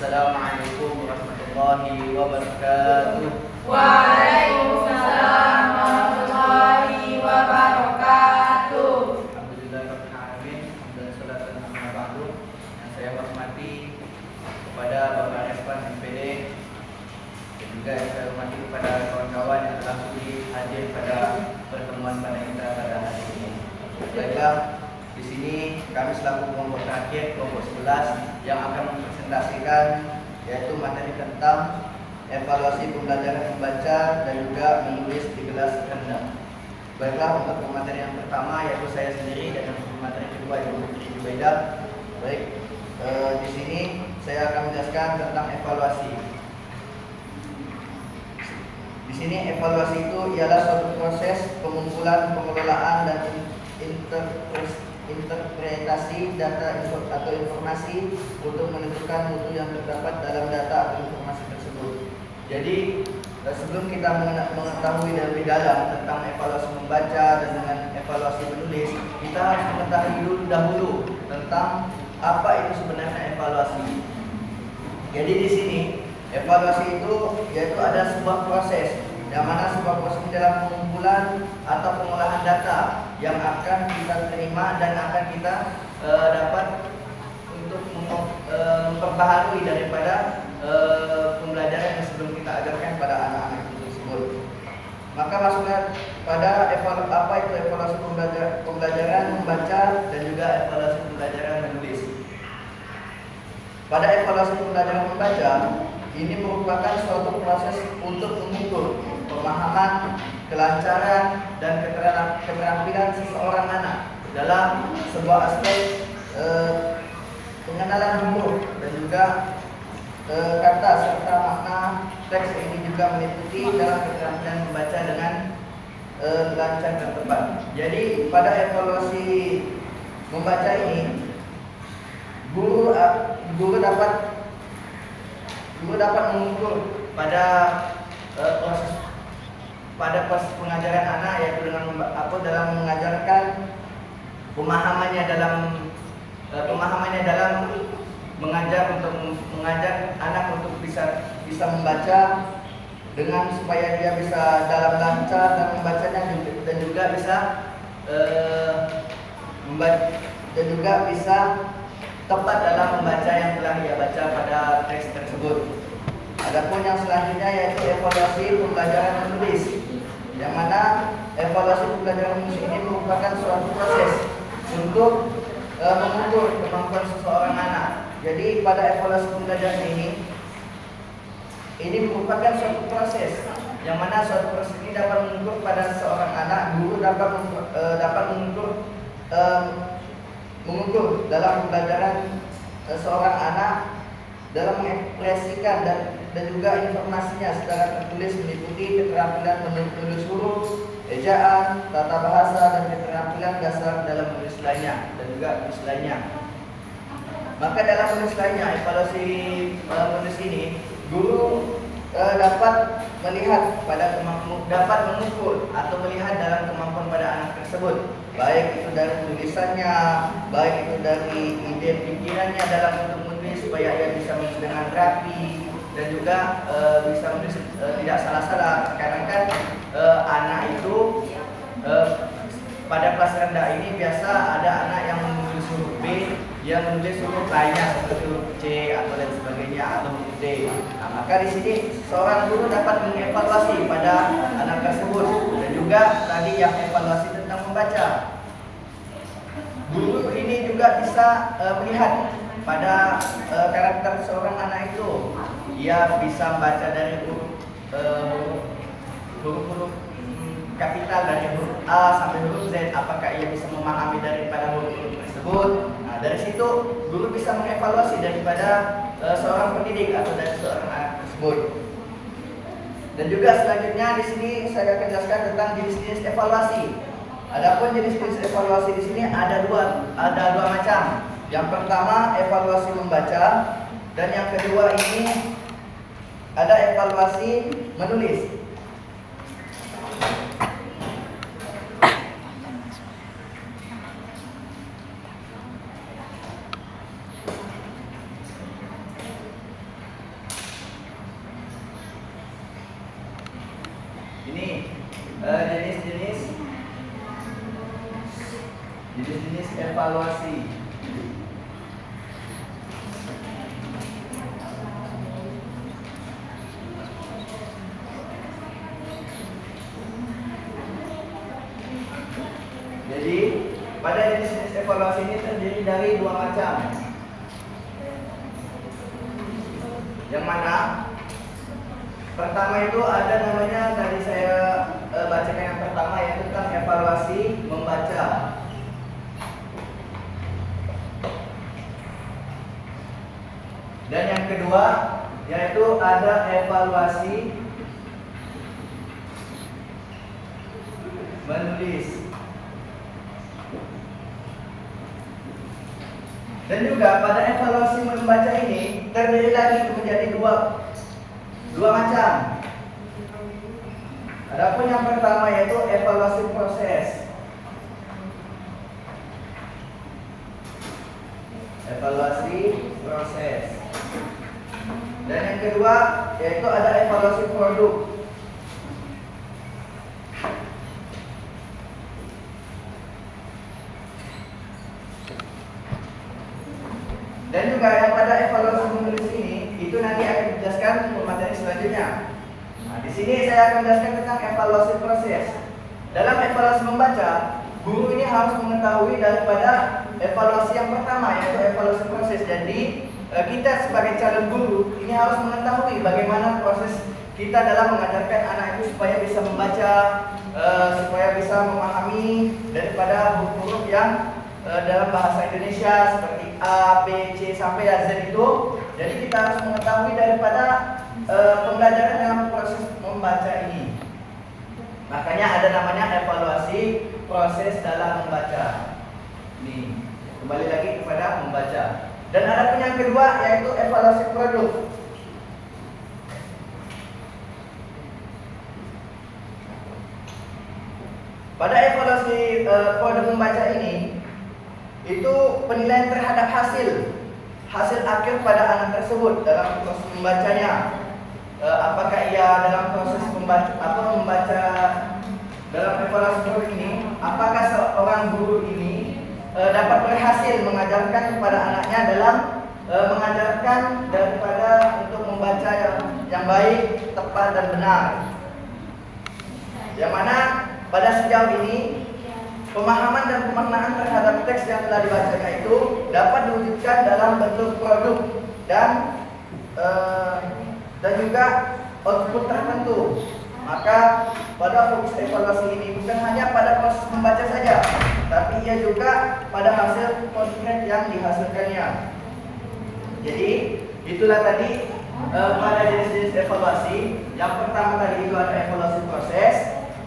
Assalamualaikum warahmatullahi wabarakatuh. Waalaikumsalam warahmatullahi wabarakatuh. Alhamdulillahirabbil alamin. Hamdan sholatan amma ba'du. Yang saya hormati kepada Bapak Respan MPD dan juga yang saya hormati kepada kawan-kawan yang telah hadir pada pertemuan pada kita pada hari ini. Baiklah, di sini kami selaku kelompok terakhir, kelompok 11 yang akan mempresentasikan yaitu materi tentang evaluasi pembelajaran membaca dan juga menulis di kelas rendah. Baiklah, untuk materi yang pertama yaitu saya sendiri dan untuk materi kedua yaitu Putri Jubaidah. Baik, di sini saya akan menjelaskan tentang evaluasi. Di sini evaluasi itu ialah suatu proses pengumpulan, pengelolaan dan interpretasi data atau informasi untuk menentukan mutu yang terdapat dalam data atau informasi tersebut. Jadi sebelum kita mengetahui lebih dalam tentang evaluasi membaca dan dengan evaluasi menulis, kita harus mengetahui dahulu tentang apa itu sebenarnya evaluasi. Jadi di sini evaluasi itu yaitu ada sebuah proses yang mana sebuah proses dalam pengumpulan atau pengolahan data yang akan kita terima dan akan kita dapat untuk memperbaharui daripada pembelajaran yang sebelum kita ajarkan pada anak-anak itu tersebut. Maka masuklah pada apa itu evaluasi pembelajaran membaca dan juga evaluasi pembelajaran menulis. Pada evaluasi pembelajaran membaca, ini merupakan suatu proses untuk mengukur pemahaman, kelancaran, dan keterampilan seseorang anak dalam sebuah aspek pengenalan huruf dan juga kata serta makna teks. Ini juga meliputi dalam keterampilan membaca dengan lancar dan tepat. Jadi pada evaluasi membaca ini, guru dapat mengukur pada proses pengajaran anak yaitu dalam mengajarkan pemahamannya dalam mengajar anak untuk bisa membaca dengan supaya dia bisa dalam lancar dan membacanya dan juga bisa tepat dalam membaca yang telah ia baca pada teks tersebut. Adapun yang selanjutnya yaitu evaluasi pembelajaran menulis, yang mana evaluasi pembelajaran menulis ini merupakan suatu proses untuk mengukur kemampuan seseorang anak. Jadi pada evaluasi pembelajaran ini merupakan suatu proses, yang mana suatu proses ini dapat mengukur pada seorang anak. Guru dapat mengukur dalam pembelajaran seorang anak dalam mengekspresikan dan juga informasinya secara tertulis meliputi keterampilan menulis huruf, ejaan, tata bahasa, dan keterampilan dasar dalam menulis lainnya dan juga menulis lainnya. Maka dalam menulis lainnya, evaluasi menulis ini, guru dapat mengukur atau melihat dalam kemampuan pada anak tersebut, baik itu dari tulisannya, baik itu dari ide pikirannya dalam untuk menulis supaya ia bisa menulis dengan rapi dan juga bisa menulis tidak salah-salah. Karena kan anak itu pada kelas rendah ini biasa ada anak yang menulis huruf B, dia menulis huruf lainnya seperti huruf C atau lain sebagainya atau huruf D. Nah, maka di sini seorang guru dapat mengevaluasi pada anak tersebut dan juga tadi yang evaluasi tentang membaca. Guru ini juga bisa melihat pada karakter seorang anak itu. Ia bisa membaca dari huruf kapital dari huruf A sampai huruf Z. Apakah ia bisa memahami daripada huruf-huruf tersebut? Nah, dari situ guru bisa mengevaluasi daripada seorang pendidik atau dari seorang anak tersebut. Dan juga selanjutnya di sini saya akan jelaskan tentang jenis-jenis evaluasi. Adapun jenis-jenis evaluasi di sini ada dua macam. Yang pertama evaluasi membaca dan yang kedua ini ada evaluasi menulis. Ini jenis-jenis evaluasi. Jadi pada jenis evaluasi ini terdiri dari dua macam. Yang mana pertama itu ada namanya, tadi saya bacakan yang pertama, yaitu tentang evaluasi membaca. Dan yang kedua yaitu ada evaluasi menulis. Dan juga pada evaluasi membaca ini terdiri lagi menjadi dua macam. Adapun yang pertama yaitu evaluasi proses. Evaluasi proses. Dan yang kedua yaitu ada evaluasi produk. Dan juga yang pada evaluasi menulis ini itu nanti akan dijelaskan di materi selanjutnya. Nah, di sini saya akan menjelaskan tentang evaluasi proses. Dalam evaluasi membaca, guru ini harus mengetahui daripada evaluasi yang pertama yaitu evaluasi proses. Jadi kita sebagai calon guru ini harus mengetahui bagaimana proses kita dalam mengajarkan anak itu supaya bisa membaca, supaya bisa memahami daripada huruf-huruf yang dalam bahasa Indonesia seperti A, B, C sampai Z itu. Jadi kita harus mengetahui daripada pembelajaran dalam proses membaca ini. Makanya ada namanya evaluasi proses dalam membaca. Ini kembali lagi kepada membaca. Dan ada pun yang kedua yaitu evaluasi produk. Pada evaluasi produk membaca ini itu penilaian terhadap hasil akhir pada anak tersebut dalam proses membacanya. Apakah ia dalam proses membaca dalam evaluasi produk ini, apakah seorang guru ini dapat berhasil mengajarkan kepada anaknya dalam mengajarkan daripada untuk membaca yang baik, tepat dan benar. Yang mana pada sejauh ini pemahaman dan pemaknaan terhadap teks yang telah dibacanya itu dapat diwujudkan dalam bentuk produk dan juga output tertentu. Maka pada fokus evaluasi ini bukan hanya pada proses membaca saja, tapi ia juga pada hasil konkret yang dihasilkannya. Jadi itulah tadi pada jenis-jenis evaluasi. Yang pertama tadi itu ada evaluasi proses,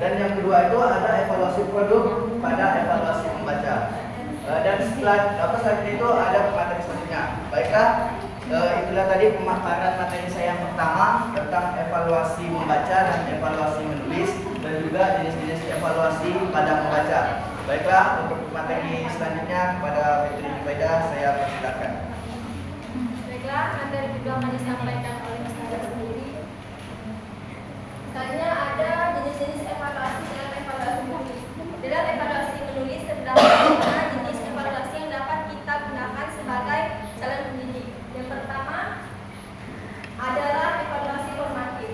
dan yang kedua itu ada evaluasi produk pada evaluasi membaca. Dan setelah itu ada materi selanjutnya. Baiklah, itulah tadi pemaparan materi saya yang pertama tentang evaluasi membaca dan evaluasi menulis, dan juga jenis-jenis evaluasi pada membaca. Baiklah, untuk materi selanjutnya kepada Fitri Jubaida saya persilakan. Baiklah, materi juga akan disampaikan oleh saya sendiri. Misalnya ada jenis-jenis evaluasi dalam evaluasi menulis. Dalam evaluasi menulis terdapat 5 jenis evaluasi yang dapat kita gunakan sebagai calon pendidik. Yang pertama adalah evaluasi formatif.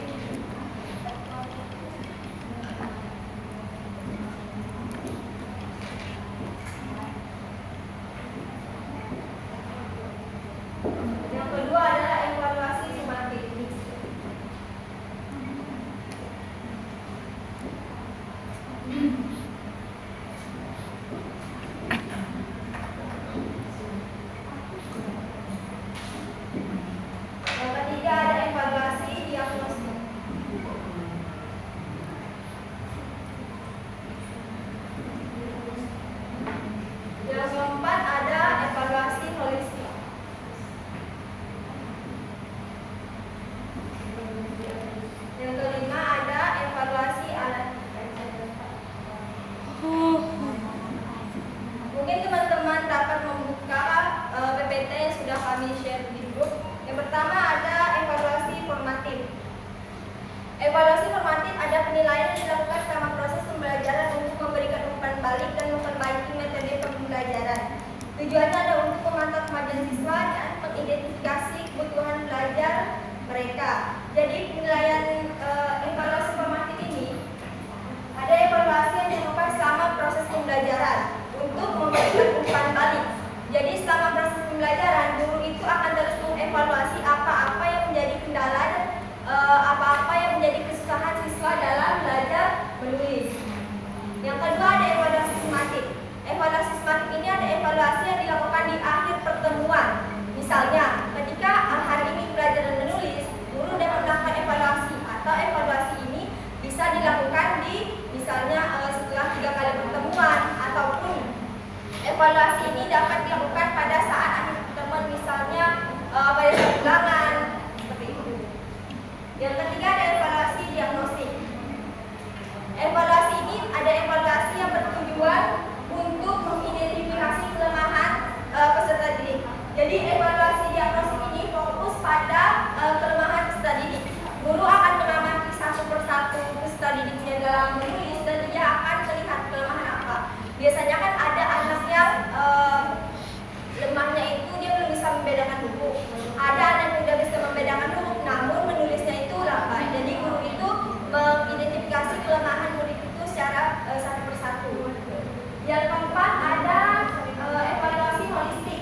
Yang kedua adalah evaluasi sumatif. formatif ada penilaian yang dilakukan selama proses pembelajaran untuk memberikan umpan balik dan memperbaiki metode pembelajaran. Tujuannya ada untuk memantau kemajuan siswa dan mengidentifikasi kebutuhan belajar mereka. Jadi penilaian evaluasi formatif ini ada evaluasi yang dilakukan selama proses pembelajaran untuk memberikan umpan balik. Jadi selama proses pembelajaran, guru itu akan terus mengevaluasi apa-apa yang menjadi kendala dan apa-apa yang menjadi kesusahan siswa dalam belajar menulis. Yang kedua ada evaluasi sistematik. Evaluasi sistematik ini ada evaluasi yang dilakukan di akhir pertemuan. Misalnya, ketika hari ini pelajaran menulis, guru dapat melakukan evaluasi atau evaluasi ini bisa dilakukan di misalnya setelah 3 kali pertemuan ataupun evaluasi ini dapat dilakukan pada saat akhir pertemuan misalnya pada saat ulangan seperti itu. Yang ketiga ada evaluasi diagnostik. Evaluasi ini ada evaluasi yang bertujuan untuk mengidentifikasi kelemahan peserta didik. Jadi evaluasi diagnostik ini fokus pada kelemahan peserta didik. Guru akan mengamati satu persatu peserta didiknya dalam menulis dan dia akan melihat kelemahan apa. Biasanya kan ada anak yang lemahnya itu dia belum bisa membedakan huruf. Ada anak yang sudah bisa membedakan huruf namun menulisnya itu lambat. Jadi guru itu mengidentifikasi kelemahan murid itu secara satu persatu. Yang keempat ada evaluasi holistik.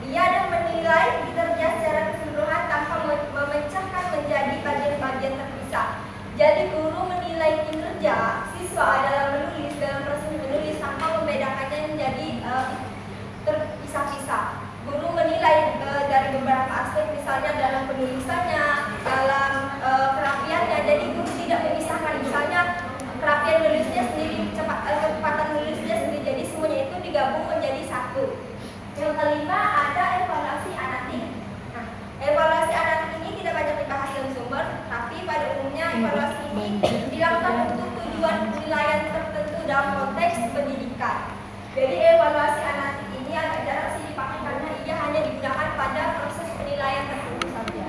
Dia ada menilai kinerja secara keseluruhan tanpa memecahkan menjadi bagian-bagian terpisah. Jadi guru menilai kinerja siswa dalam menulis dalam proses menulis tanpa membedakannya menjadi terpisah-pisah. Guru menilai dari beberapa aspek, misalnya dalam penulisannya, dalam kerapiannya. Jadi guru tidak memisahkan, misalnya kerapian nulisnya sendiri, kecepatan nulisnya sendiri. Jadi semuanya itu digabung menjadi satu. Yang kelima ada evaluasi analitik. Nah, evaluasi analitik ini tidak banyak dibahas dalam sumber, tapi pada umumnya evaluasi ini dilakukan untuk tujuan penilaian tertentu dalam konteks pendidikan. Jadi evaluasi analitik ini agak jarang sih dipakai karena ia hanya digunakan pada proses penilaian tertentu saja.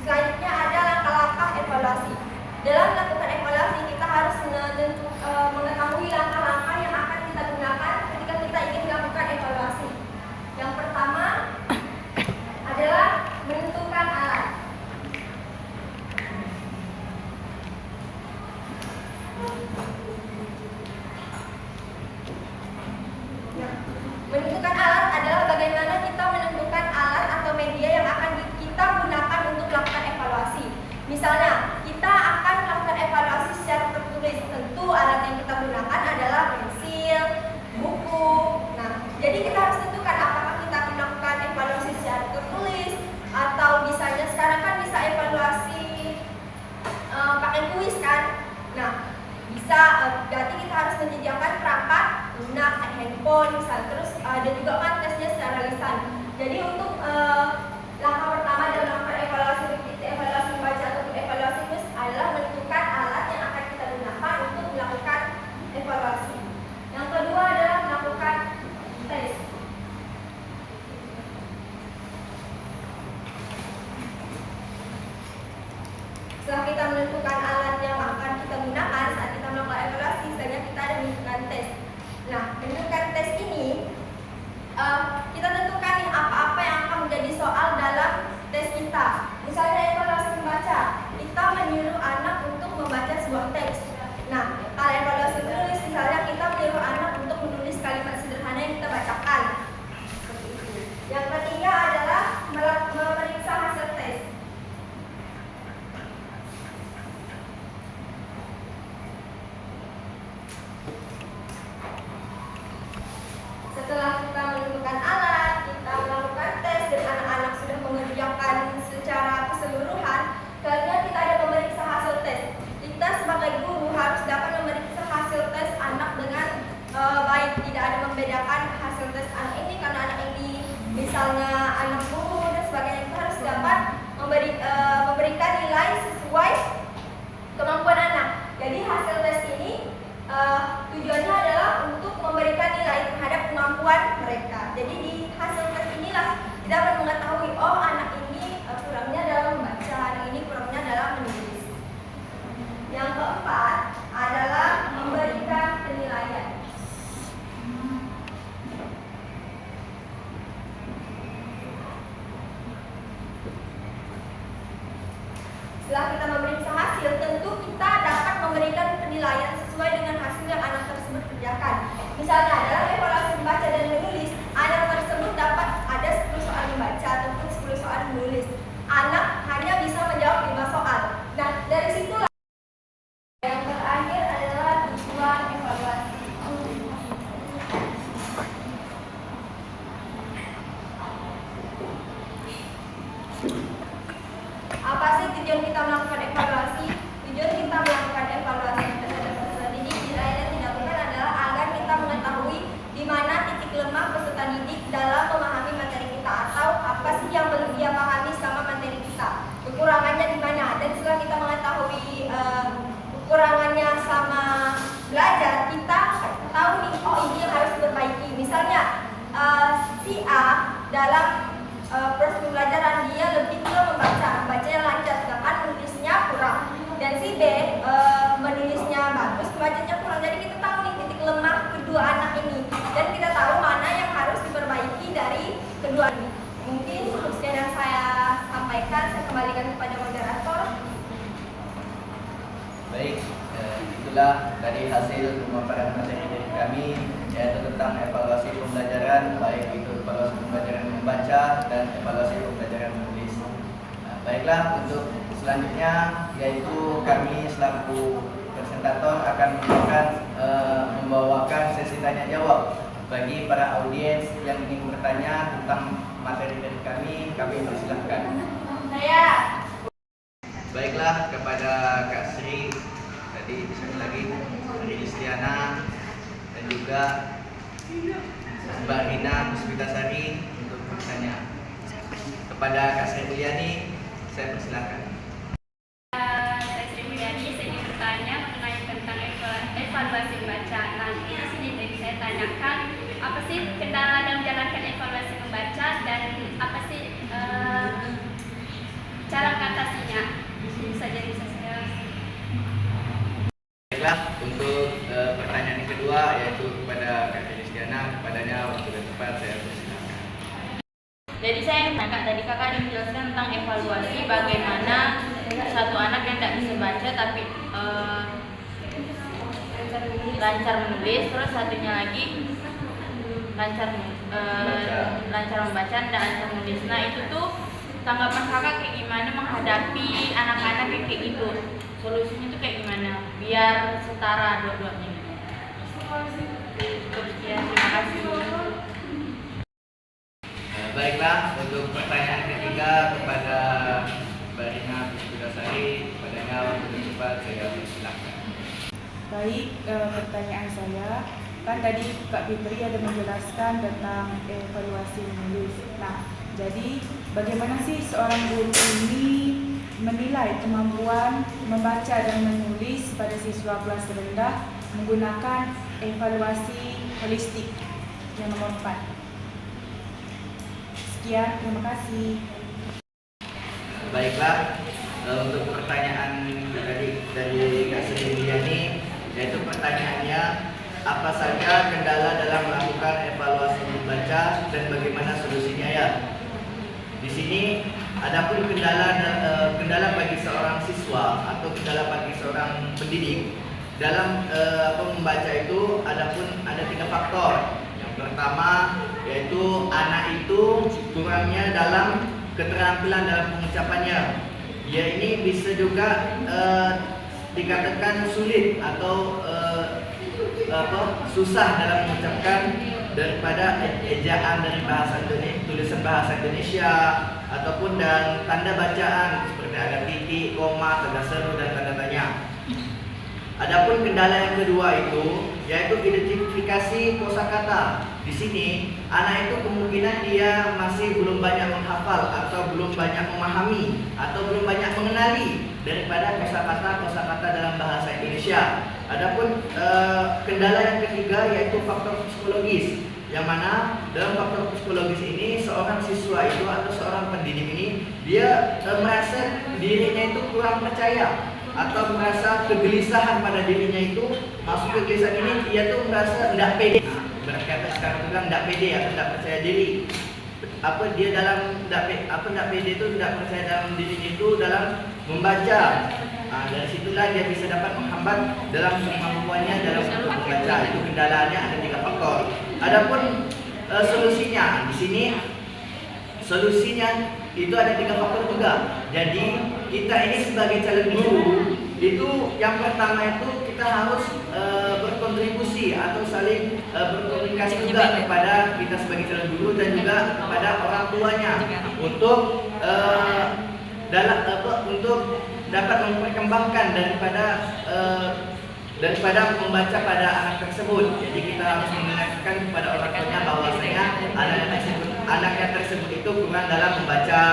Selanjutnya ada langkah-langkah evaluasi. Dalam melakukan evaluasi kita harus mengetahui langkah-langkah yang akan kita gunakan ketika kita ingin melakukan evaluasi. Yang pertama adalah menentukan alat. Menentukan alat adalah bagaimana kita menentukan alat atau media yang akan kita gunakan untuk melakukan evaluasi. Misalnya, kita akan melakukan evaluasi secara tertulis. Tentu alat yang kita gunakan adalah pensil, buku. Nah, jadi kita harus tentukan apakah kita akan melakukan evaluasi secara tertulis atau misalnya sekarang kan bisa evaluasi pakai kuis kan. Nah, bisa berarti kita harus menyediakan perangkat lunak, handphone misalnya. Terus ada juga kan tesnya secara lisan. Jadi untuk langkah pertama dalam melakukan evaluasi membaca atau evaluasi tulis adalah menentukan alat yang akan kita gunakan untuk melakukan evaluasi. Yang kedua adalah melakukan tes. Setelah kita menentukan alat yang akan kita gunakan saat kita melakukan evaluasi, selanjutnya kita ada menentukan tes. Nah, menentukan tes ini kita tentukan nih apa-apa yang akan menjadi soal dalam tes kita. Misalnya evaluasi membaca, kita menyuruh anak untuk membaca sebuah teks. Nah, kalau evaluasi menulis, misalnya kita menyuruh anak untuk menulis kalimat sederhana yang kita bacakan. Seperti itu. Yang ketiga adalah memeriksa hasil tes. Setelah kita menentukan alat, kita melakukan tes dan anak-anak sudah mengerjakan secara keseluruhan, kemudian kita ada memeriksa hasil tes. Kita sebagai guru harus dapat memeriksa hasil tes anak dengan baik, tidak ada membedakan hasil tes anak ini karena anak ini misalnya anak guru dan sebagainya. Kita harus dapat memberikan nilai sesuai kemampuan anak. Jadi hasil tes ini tujuannya adalah untuk memberikan nilai terhadap kemampuan mereka. Jadi di hasil tes inilah kita dapat mengetahui, oh anak ini kurangnya dalam Setelah kita memeriksa hasil, tentu kita dapat memberikan penilaian sesuai dengan hasil yang anak tersebut kerjakan. Misalnya dalam evaluasi membaca dan menulis, anak tersebut dapat ada 10 soal membaca ataupun 10 soal menulis. Anak hanya bisa menjawab 5 soal. Nah, dari situlah yang terakhir adalah tujuan evaluasi. Apa sih tujuan kita melakukan evaluasi? Tujuan kita melakukan evaluasi terhadap peserta didik nilai dan tidak bukan adalah agar kita mengetahui di mana titik lemah peserta didik dalam memahami materi kita, atau apa sih yang belum dia pahami sama materi kita, kekurangannya di mana. Dan setelah kita mengetahui kekurangannya sama belajar, kita tahu nih, oh ini yang harus diperbaiki. Misalnya si A dalam proses pembelajaran dia lebih ke membacanya lancar, sedangkan menulisnya kurang. Dan si B menulisnya bagus, membacanya kurang. Jadi kita tahu nih titik lemah kedua anak ini, dan kita tahu mana yang harus diperbaiki dari kedua ini. Mungkin sekian yang saya sampaikan, saya kembalikan kepada moderator. Baik, itulah dari hasil pemaparan materi dari kami, yaitu tentang evaluasi pembelajaran, baik itu evaluasi pembelajaran membaca dan evaluasi pembelajaran menulis. Nah, baiklah, untuk selanjutnya yaitu kami selaku presentator akan membawakan sesi tanya jawab bagi para audiens yang ingin bertanya tentang materi dari kami persilahkan. Saya. Baiklah, kepada Kak Sri, tadi sekali lagi Sri Listiana dan juga Mbak Rina Musbitasari untuk bertanya. Kepada Kak Sri Mulyani, saya persilakan. Saya Sri Mulyani, saya ingin bertanya mengenai tentang evaluasi membaca. Nanti di sini tadi saya tanyakan apa sih kendala dalam menjalankan evaluasi membaca dan apa sih cara mengatasinya. Bisa jadi saya. Baiklah, untuk pertanyaan yang kedua yaitu kepada Kak Listiana, kepadanya waktu yang tepat saya persilakan. Jadi saya ingin tanya, tadi kakak menjelaskan tentang evaluasi bagaimana satu anak yang tidak bisa baca tapi lancar menulis, terus satunya lagi lancar membaca dan lancar menulis. Nah itu tuh tanggapan kakak kayak gimana menghadapi anak-anak yang kayak gitu? Solusinya tuh kayak gimana biar setara dua-duanya gitu? Sekian, terima kasih. Baiklah, untuk pertanyaan ketiga kepada Mbak Rina Musbitasari, kepadanya waktu yang tepat saya persilakan. Baik, pertanyaan saya, kan tadi Kak Fitri ada menjelaskan tentang evaluasi menulis. Nah, jadi bagaimana sih seorang guru ini menilai kemampuan membaca dan menulis pada siswa kelas rendah menggunakan evaluasi holistik yang nomor 4? Sekian, terima kasih. Baiklah, untuk pertanyaan tadi dari Kak Sri Mulyani, yaitu pertanyaannya apa saja kendala dalam melakukan evaluasi membaca dan bagaimana solusinya ya? Di sini adapun kendala bagi seorang siswa atau kendala bagi seorang pendidik dalam membaca itu adapun ada 3 faktor. Yang pertama yaitu anak itu kurangnya dalam keterampilan dalam pengucapannya. Dia ini bisa juga dikatakan sulit atau susah dalam mengucapkan daripada ejaan dari bahasa Indonesia, tulisan bahasa Indonesia ataupun dan tanda bacaan seperti ada titik, koma, tanda seru dan tanda tanya. Adapun kendala yang kedua itu yaitu identifikasi kosakata. Di sini anak itu kemungkinan dia masih belum banyak menghafal atau belum banyak memahami atau belum banyak mengenali daripada kosakata dalam bahasa Indonesia. Adapun kendala yang ketiga yaitu faktor psikologis, yang mana dalam faktor psikologis ini seorang siswa itu atau seorang pendidik ini dia merasa dirinya itu kurang percaya atau merasa kegelisahan pada dirinya itu. Maksud kegelisahan ini dia tuh merasa tidak pede, berkata sekarang bilang tidak pede atau tidak percaya diri. dia dalam tidak pede itu, tidak percaya dalam diri itu dalam membaca. Nah, dari situlah dia bisa dapat menghambat dalam kemampuannya dalam untuk membaca. Itu kendalanya ada 3 faktor. Adapun solusinya di sini, solusinya itu ada 3 faktor juga. Jadi kita ini sebagai calon guru itu yang pertama itu kita harus berkontribusi atau saling berkomunikasi juga kepada kita sebagai calon guru dan juga kepada orang tuanya untuk untuk dapat memperkembangkan daripada membaca pada anak tersebut. Jadi kita harus mengingatkan kepada orang tuanya bahwasanya anaknya tersebut itu kurang dalam membaca,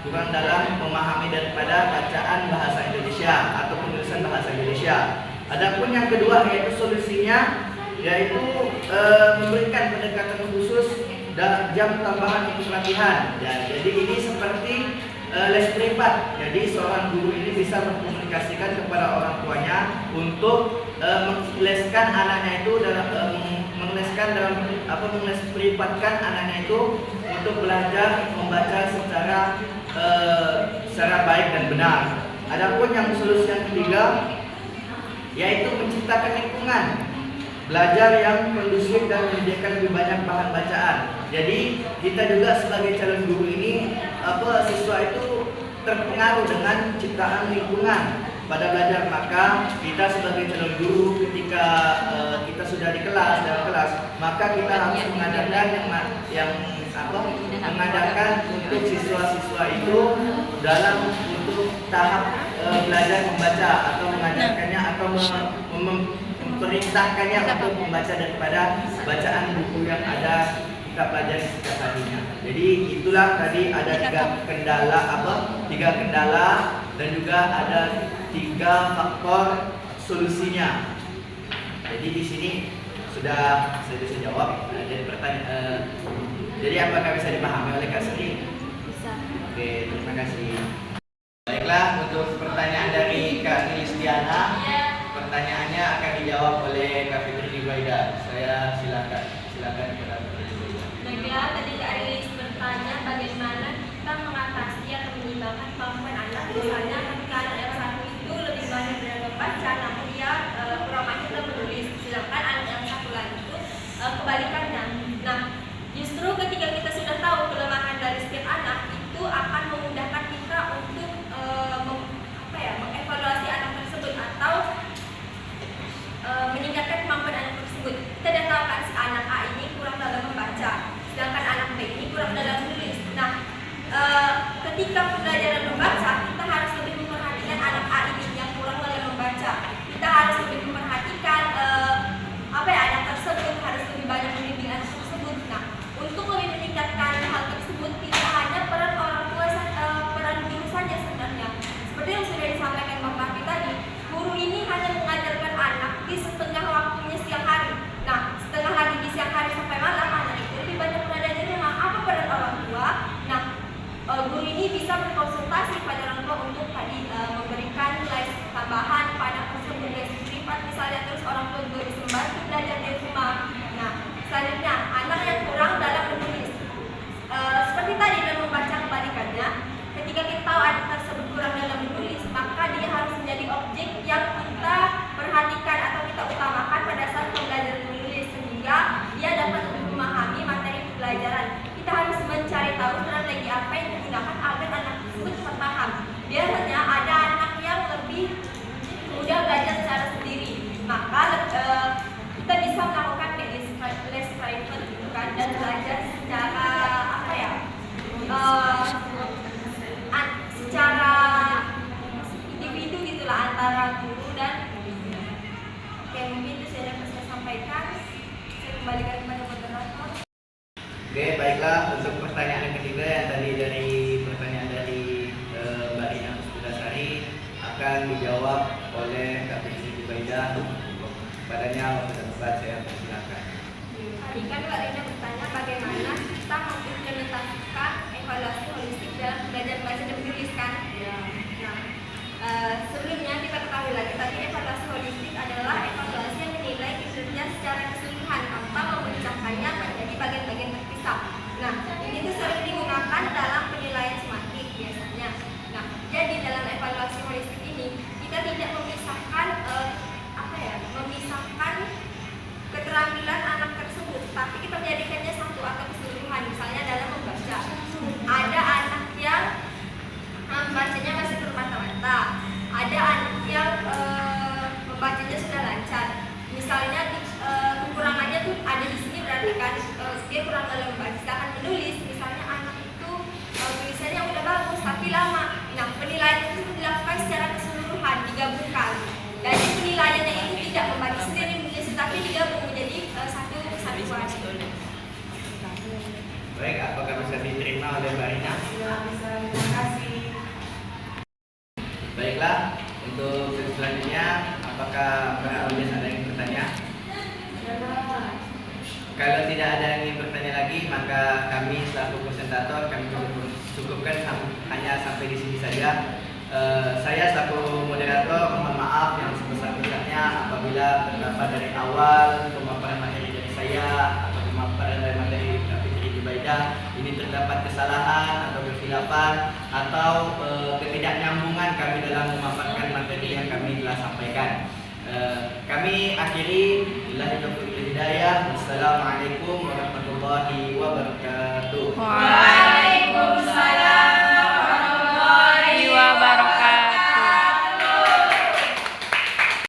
kurang dalam memahami daripada bacaan bahasa Indonesia atau penulisan bahasa Indonesia. Adapun yang kedua yaitu solusinya, yaitu memberikan pendekatan khusus dan jam tambahan untuk latihan. Ya, jadi ini seperti les privat. Jadi seorang guru ini bisa mengkomunikasikan kepada orang tuanya untuk mengleskan anaknya itu mengles privatkan anaknya itu untuk belajar membaca secara baik dan benar. Adapun yang solusi yang ketiga yaitu menciptakan lingkungan belajar yang kondusif dan menyediakan lebih banyak bahan bacaan. Jadi kita juga sebagai calon guru ini siswa itu terpengaruh dengan ciptaan lingkungan pada belajar. Maka kita sebagai calon guru ketika kita sudah di kelas, dalam kelas, maka kita harus mengadakan untuk siswa-siswa itu dalam untuk tahap belajar membaca atau mengajarkannya atau memerintahkannya untuk membaca daripada bacaan buku yang ada kita pelajari setiap harinya. Jadi itulah tadi ada 3 kendala dan juga ada 3 faktor solusinya. Jadi di sini sudah saya bisa jawab. Jadi apakah bisa dipahami oleh Kak Sri? Bisa. Oke, terima kasih. Baiklah, untuk pertanyaan dari Kak Nilistiana, pertanyaannya akan dijawab oleh Kak Fitri Baida. Saya silakan kepada Kak Fitri Baida. Baiklah, tadi Kak Rilis bertanya bagaimana kita mengatasi atau menyimbangkan kemampuan anak. Misalnya ketika anak yang satu itu lebih banyak dalam membaca, namun dia kurang banyak dalam menulis, sedangkan anak yang satu lagi itu kebalikannya. Nah, justru ketika kita sudah tahu kelemahan dari setiap anak, itu akan memudahkan kita untuk mengevaluasi anak tersebut atau meningkatkan kemampuan anak tersebut. Kita sudah tahu kan si anak A ini kurang dalam membaca, sedangkan anak B ini kurang dalam menulis. Nah, ketika pembelajaran membaca, kita harus lebih memperhatikan anak A ini yang kurang dalam membaca. Kita harus lebih memperhatikan anak tersebut, harus lebih banyak membimbing anak tersebut. Nah, untuk lebih meningkatkan hal tersebut, tidak hanya peran orang tua, peran guru saja sebenarnya. Seperti yang sudah disampaikan Bang Papi tadi, guru ini hanya mengajarkan anak di setengah waktunya siang hari. Nah, setengah lagi di siang hari sampai malam, anak itu lebih banyak berada di rumah. Apa peran orang tua? Nah, guru ini bisa berkonsultasi pada orang tua untuk tadi memberikan les tambahan pada tersebut, les privat misalnya, terus orang tua juga bisa membantu belajar di rumah. Nah, selanjutnya anak yang kurang dalam menulis, seperti tadi dalam membaca kebalikannya, ketika kita tahu anak tersebut kurang dalam menulis, maka dia harus menjadi objek yang kita perhatikan atau kita utamakan pada saat pembelajaran menulis, sehingga dia dapat lebih memahami materi pembelajaran. Kita harus mencari tahu strategi apa yang digunakan agar anak tersebut cepat paham. Biasanya ada anak yang lebih mudah belajar secara sendiri, maka kita bisa melakukan les private gitu kan, dan belajar secara secara individu gitulah antara guru dan mungkin itu saja yang saya sampaikan. Saya kembalikan kepada moderator. Oke, baiklah, untuk pertanyaan yang ketiga yang tadi dari pertanyaan dari Mbak Rina Puspudasari akan dijawab oleh Kak Fitri Baida. Padanya waktu tempat saya persilakan. Tadi kan Mbak Rina bertanya bagaimana kita mengimplementasikan evaluasi holistik dalam belajar baca dan menulis kan? Nah, sebelumnya kita ketahui lagi tadi evaluasi holistik adalah evaluasi yang menilai kinerja secara keseluruhan tanpa memecahkannya menjadi bagian-bagian terpisah. Nah, ini tuh sering Baik, apakah bisa diterima oleh Mbak Rina? Ya, bisa. Terima kasih. Baiklah, untuk sesi selanjutnya, apakah para audiens ada yang bertanya? Kalau tidak ada yang ingin bertanya lagi, maka kami selaku presentator kami cukupkan hanya sampai di sini saja. Saya selaku moderator mohon maaf yang sebesar-besarnya apabila terdapat dari awal pemaparan materi dari saya atau pemaparan dari materi Kak Fitri Jubaidah ini terdapat kesalahan atau kesilapan atau ketidaknyambungan kami dalam memaparkan materi yang kami telah sampaikan. Kami akhiri billahi taufiq wal hidayah. Wassalamualaikum warahmatullahi wabarakatuh.